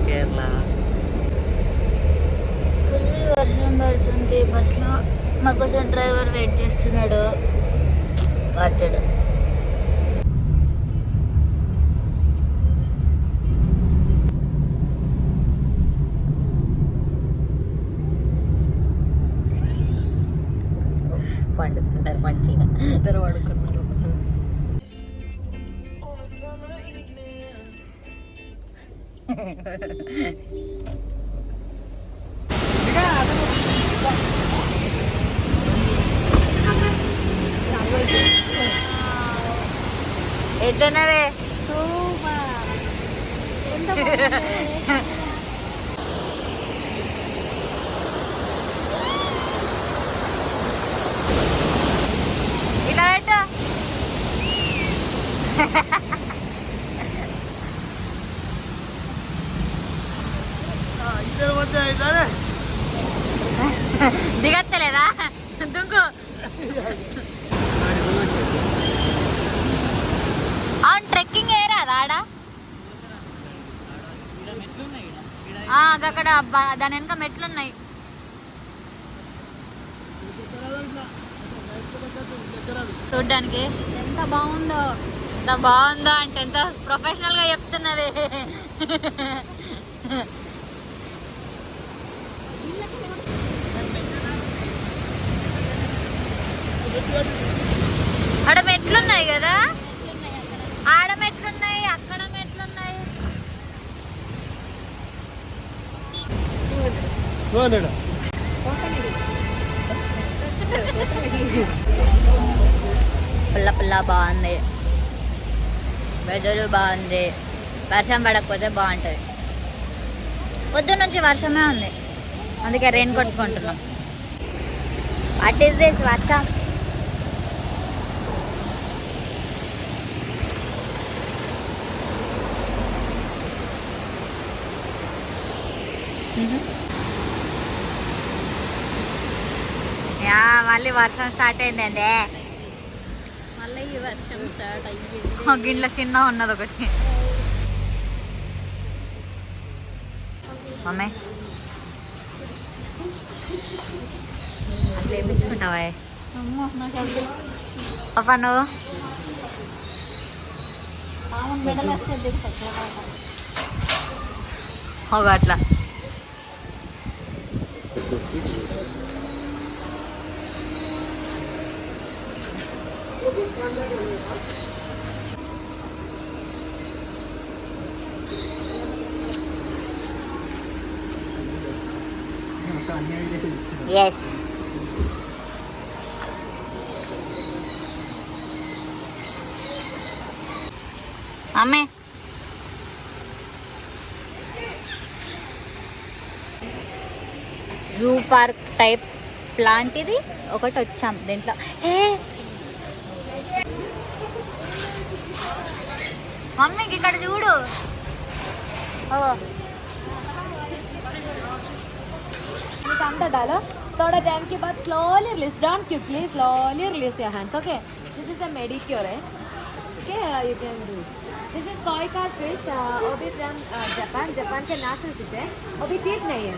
Kerala. Full వర్షం పడుతుంది. బస్లో మా కోసం డ్రైవర్ వెయిట్ చేస్తున్నాడు. వాటాడు పండుకుంటారు మంచిగా. ఇద్దరు పడుకున్నారు. ఎట్లున్నావే? ఇలా పెట్టు. దిగత్తలేదా? దుంకు. అవును, ట్రెక్కింగ్ ఏరాదా ఆడ? అక్కడ దాని వెనక మెట్లున్నాయి. చూడ్డానికి ఎంత బాగుందో అంటే ఎంత ప్రొఫెషనల్ గా చెప్తున్నది. ఆడ మెట్లున్నాయి కదా, ఆడ మెట్లున్నాయి, అక్కడ మెట్లున్నాయి. పుల్ల పుల్ల బాగుంది, వెదరు బాగుంది. వర్షం పడకపోతే బాగుంటుంది. పొద్దున్న నుంచి వర్షమే ఉంది, అందుకే రెయిన్ కోట్స్ కొంటున్నాం. What is this? వర్షం. మళ్ళీ వర్షం స్టార్ట్ అయిందండి. మళ్ళీ ఈ వర్షం స్టార్ట్ అయ్యింది. గిన్నెల చిన్న ఉన్నది ఒకటి. మమ్మీ అట్లా వేయించుకుంటావా పాపా నువ్వు? అట్లా ఎస్. అమ్మే జూ పార్క్ టైప్ ప్లాంట్ ఇది ఒకటి వచ్చాం దీంట్లో. మమ్మీకి ఇక్కడ చూడు. अंदर डालो. थोड़ा टाइम के बाद slowly release, don't quickly, slowly release your hands. Okay, this is a medicure, okay, you can do. This is koi car fish, वो भी from Japan के national fish है. वो भी teeth नहीं है.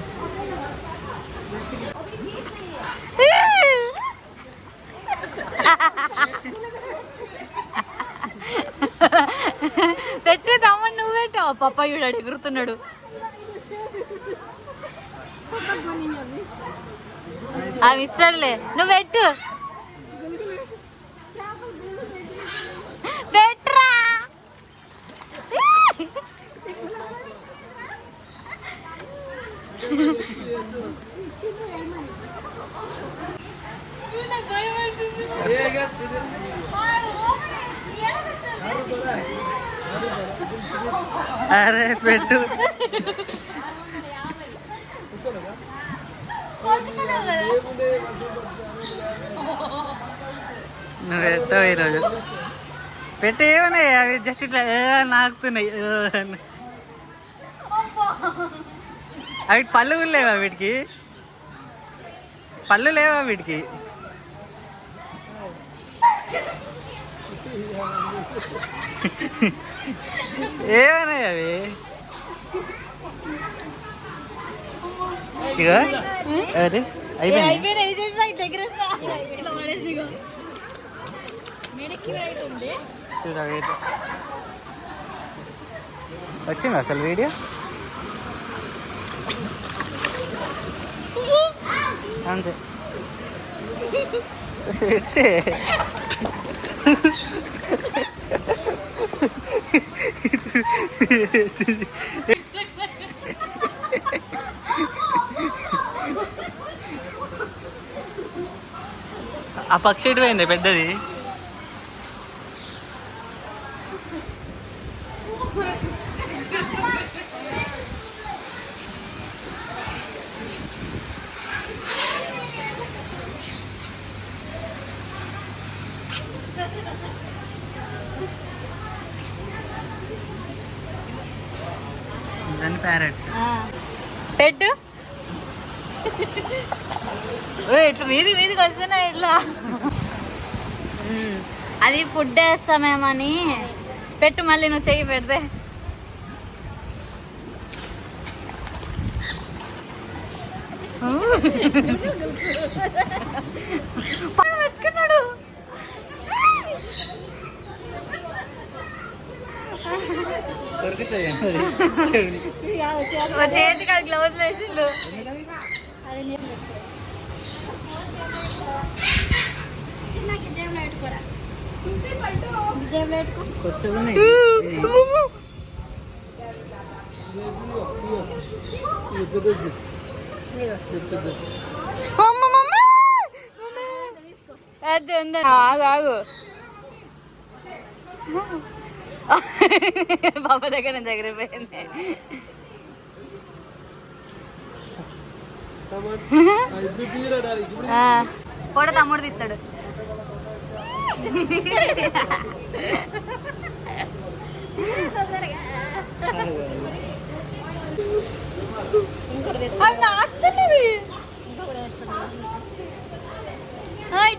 పెట్టే తమ్ముడు నువ్వు పెట్టావు. పప్పాయుడు ఎగురుతున్నాడు. అవి ఇస్తుందిలే, నువ్వు పెట్టు. పెట్రా. అరే పెట్టు. నువ్వు పెట్టావు ఈరోజు. పెట్టే ఏమన్నా అవి జస్ట్ ఇట్లా నాకుతున్నాయి. అవి పళ్ళు లేవా వీటికి? పళ్ళు లేవా వీటికి? ఏమన్నాయి అవి? ఇక అరే అయిపోయింది చూడ వచ్చింది అసలు వీడియో అంతే ఆ పక్షి ఎటు పోయింది పెద్దది ప్యారెట్ పెట్టు ఇట్లా మీదికి వస్తున్నాయి ఇట్లా అది ఫుడ్ వేస్తామేమని పెట్టు మళ్ళీ నువ్వు చెయ్యి పెడితే పెట్టుకున్నాడు చేతికి అది గ్లౌజ్ వేసిండు అది ఉందా ఆగు పాప దగ్గర నుంచి ఎగిరిపోయింది కూడా తమ్ముడు తీస్తాడు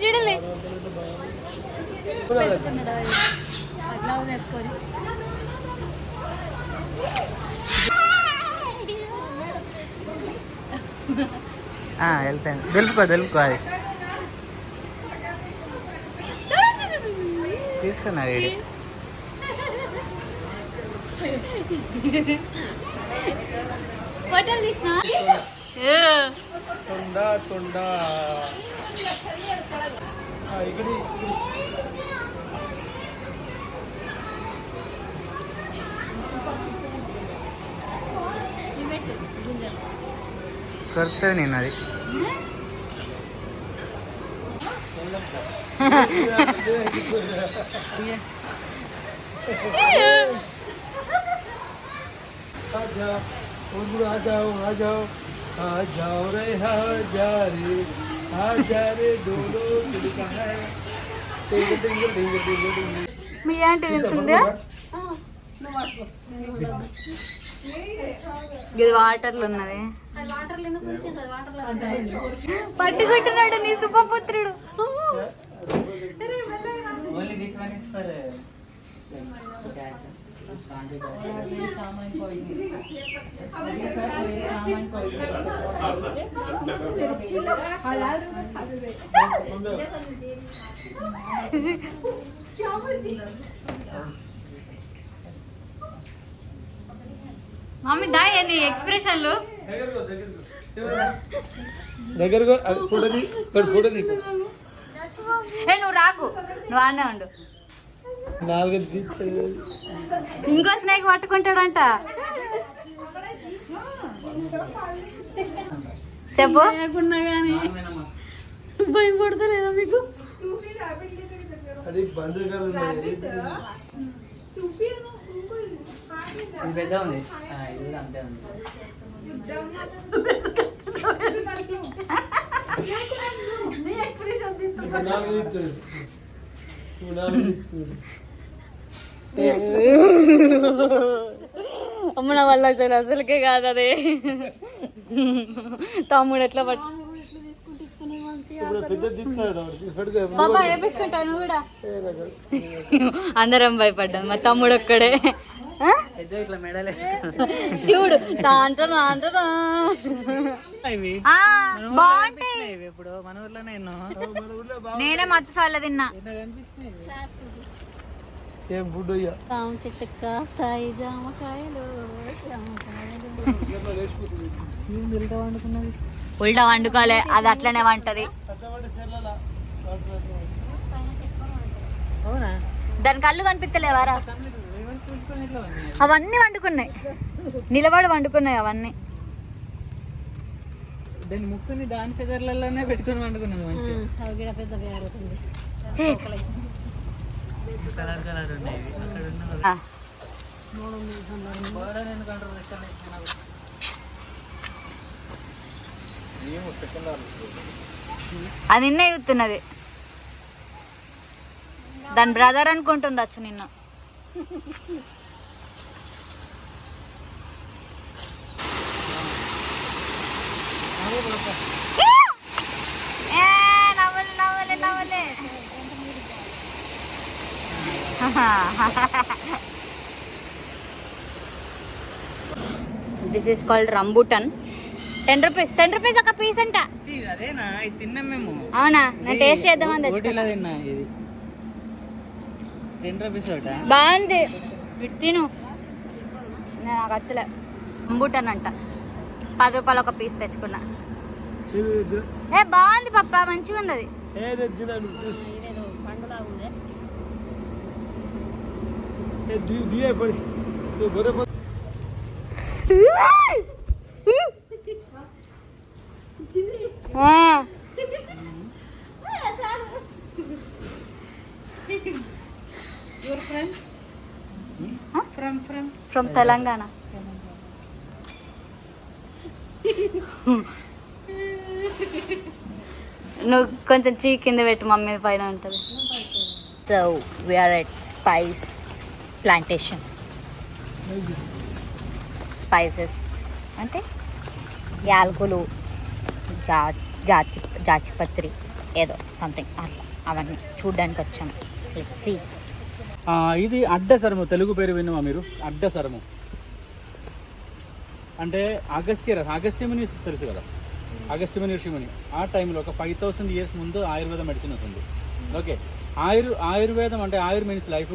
చూడలే వేసుకొని వెళ్తాను దులుపుకో అది తీసుకున్నా వీడి ఫోటోలు తీసినా కొడుతుంది నేను అది మీ ఆంటీ తింటుందా ఇది వాటర్లు ఉన్నది పట్టుకుంటున్నాడు నీ సుఖపుత్రుడు మమ్మీ డాయ్ అని ఎక్స్ప్రెషన్లు నువ్వు రాకు నువ్వు ఆనే ఉండు ఇంకో స్నేక్ పట్టుకుంటాడంట చెప్పు భయపడతలేదా మీకు పెద్ద ఉంది ఇది అంతే ఉంది అమ్మ నా వల్ల అసలుకే కాదు అదే తమ్ముడు ఎట్లా పట్టు పాపా వేపించుకుంటాను కూడా అందరం భయపడ్డాం మా తమ్ముడు ఒక్కడే అయితే ఇట్లా మెడలే శివుడు తాంటనా ఇవి బాగుంటాయి ఇవి ఇప్పుడు మన ఊర్లోనే ఎన్నో నేనే మత్తు సార్లు తిన్నా కనిపించినాయి ఏం ఫుడ్ అయ్యా చెట్టుక సాయి జామకాయలు ఉల్టా వండుకోలే అది అట్లనే వంటది అవునా దాని కళ్ళు కనిపిస్తలేవారా అవన్నీ వండుకున్నాయి నిలబడి వండుకున్నాయి అవన్నీ దాని ముక్కుని దాని ఫెదర్లలోనే పెట్టుకొని వండుకున్నాను మంచిగా కలర్ కలర్ ఉన్నాయి అక్కడ అది నిన్నే చూస్తున్నది దాని బ్రదర్ అనుకుంటుంది వచ్చు నిన్ను నవ్వలే నవ్వలే నవ్వలే దిస్ ఈస్ కాల్డ్ రంబూటన్ 10 రూపీస్ ఒక పీస్ అంట అదేనా ఇది తిన్నాం మేము అవునా నేను టేస్ట్ చేద్దామని ఓటీలో తిన్నా ఇది 10 రూపీస్ ఒకట బాగుంది తిను నేను నాకు అత్తలే రంబూటన్ అంట 10 రూపాయలు ఒక పీస్ తెచ్చుకున్నా ఏ బాగుంది పప్ప మంచిగా ఉంది అది ఫ్రమ్ తెలంగాణ నువ్వు కొంచెం చీ కింద పెట్టు మమ్మీ పైన ఉంటుంది so we're at spice plantation spices అంటే యాలకులు జాచిపత్రి ఏదో సంథింగ్ అట్లా అవన్నీ చూడ్డానికి వచ్చాము సి ఇది అడ్డసరము తెలుగు పేరు విన్నామా మీరు అడ్డసరము అంటే అగస్త్యముని తెలుసు కదా అగస్త్యముని ఋషిముని ఆ టైంలో ఒక 5000 ఇయర్స్ ముందు ఆయుర్వేద మెడిసిన్ అవుతుంది ఓకే ఆయుర్వేదం అంటే ఆయుర్ మీన్స్ లైఫ్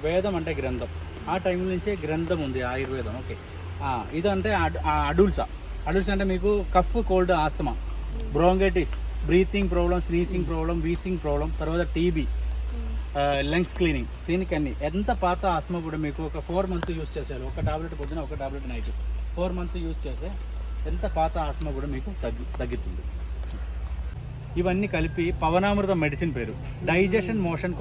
వేదం అంటే గ్రంథం ఆ టైం నుంచే గ్రంథం ఉంది ఆయుర్వేదం ఓకే ఇదంటే అడూల్సా అంటే మీకు cough cold asthma bronchitis breathing problem sneezing problem wheezing problem తర్వాత టీబీ లంగ్స్ క్లీనింగ్ దీనికి అన్ని ఎంత పాత ఆస్తమా కూడా మీకు ఒక 4 months యూస్ చేశారు ఒక టాబ్లెట్ పొద్దున ఒక టాబ్లెట్ నైట్ 4 months యూస్ చేస్తే ఎంత పాత ఆస్తమా కూడా మీకు తగ్గుతుంది ఇవన్నీ కలిపి పవనామృతం మెడిసిన్ పేరు డైజెషన్ మోషన్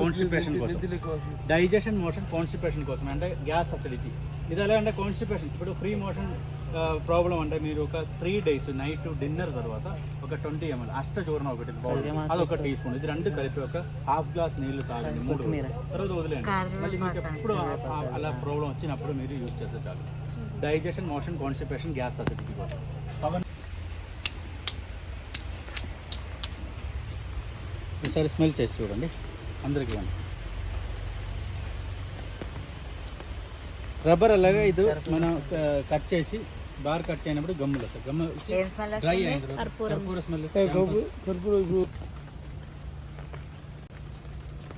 కాన్స్టిపేషన్ కోసం అంటే గ్యాస్ అసిడిటీ ఇది ఎలా అంటే కాన్స్టిపేషన్ ఇప్పుడు ఫ్రీ మోషన్ ప్రాబ్లం అంటే మీరు ఒక 3 days నైట్ డిన్నర్ తర్వాత ఒక 20 ml అష్టచూర్ణ ఒకటి అది ఒక టీ స్పూన్ ఇది రెండు కలిపి ఒక ½ గ్లాస్ నీళ్లు తాగండి 3 తర్వాత వదిలేండి మళ్ళీ మీకు ఎప్పుడు అలా ప్రాబ్లం వచ్చినప్పుడు మీరు యూజ్ చేస్తే చాలు digestion motion constipation gas acidity కోసం ఒకసారి స్మెల్ చేసి చూడండి అందరికీ రబ్బర్ అలాగా ఇది మనం కట్ చేసి బార్ కట్ చేయనప్పుడు గమ్ములు వస్తాయి గమ్ము డ్రై అయిన కర్పూర స్మెల్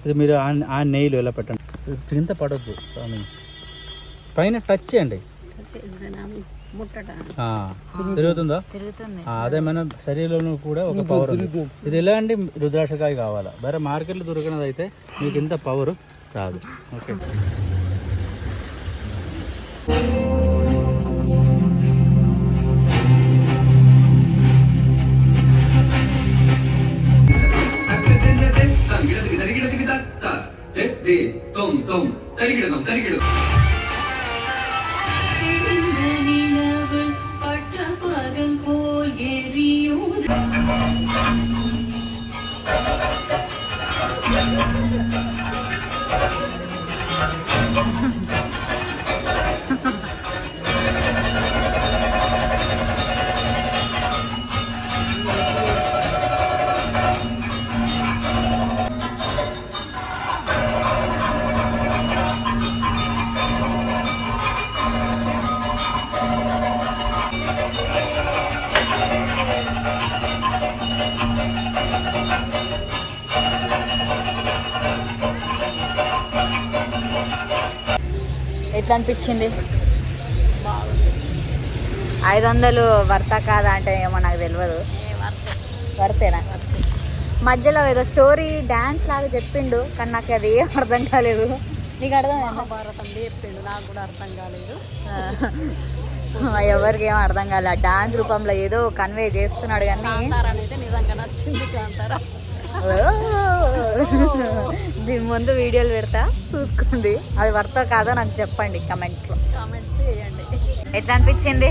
ఇది మీరు ఆ నెయ్యిలో ఎలా పెట్టండి కింద పడద్దు స్వామి పైన టచ్ చేయండి తిరుగుతుందా అదే మన శరీరంలో కూడా ఒక పవర్ ఉంది ఇది ఎలా అండి రుద్రాక్షకాయ కావాలా వేరే మార్కెట్లో దొరికినది అయితే మీకు ఇంత పవర్ రాదు ఓకే ఎట్లా అనిపించింది? 500 వర్తా కాదా అంటే ఏమో నాకు తెలియదు. వర్తేనా? మధ్యలో ఏదో స్టోరీ డ్యాన్స్ లాగా చెప్పిండు కానీ నాకు అది ఏం అర్థం కాలేదు. నీకు అర్థమైందా? చెప్పిండు, నాకు కూడా అర్థం కాలేదు. ఎవరికి ఏం అర్థం కాలేదు. డాన్స్ రూపంలో ఏదో కన్వే చేస్తున్నాడు కానీ అయితే నిజంగా నచ్చింది కాంతారా. దీని ముందు వీడియోలు పెడతా చూసుకోండి. అది వర్తో కాదో నాకు చెప్పండి కమెంట్స్లో. కామెంట్స్ చేయండి. ఎట్లా అనిపించింది?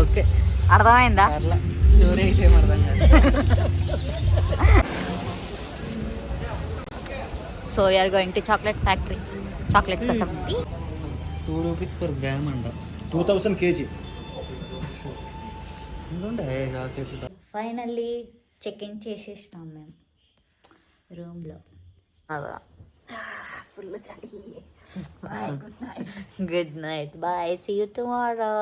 ఓకే, అర్థమైందా? స్టోరీ అయితే ఏం అర్థం కాదు. So you're going to chocolate factory. Chocolates కోసం 2 రూపీస్ పర్ గ్రామ్ అంట. 2000 kg. ఫైనల్లీ చెక్ ఇన్ చేసేసినాం మేము రూమ్లో. ఫుల్ చలి. Good night. Bye, see you tomorrow.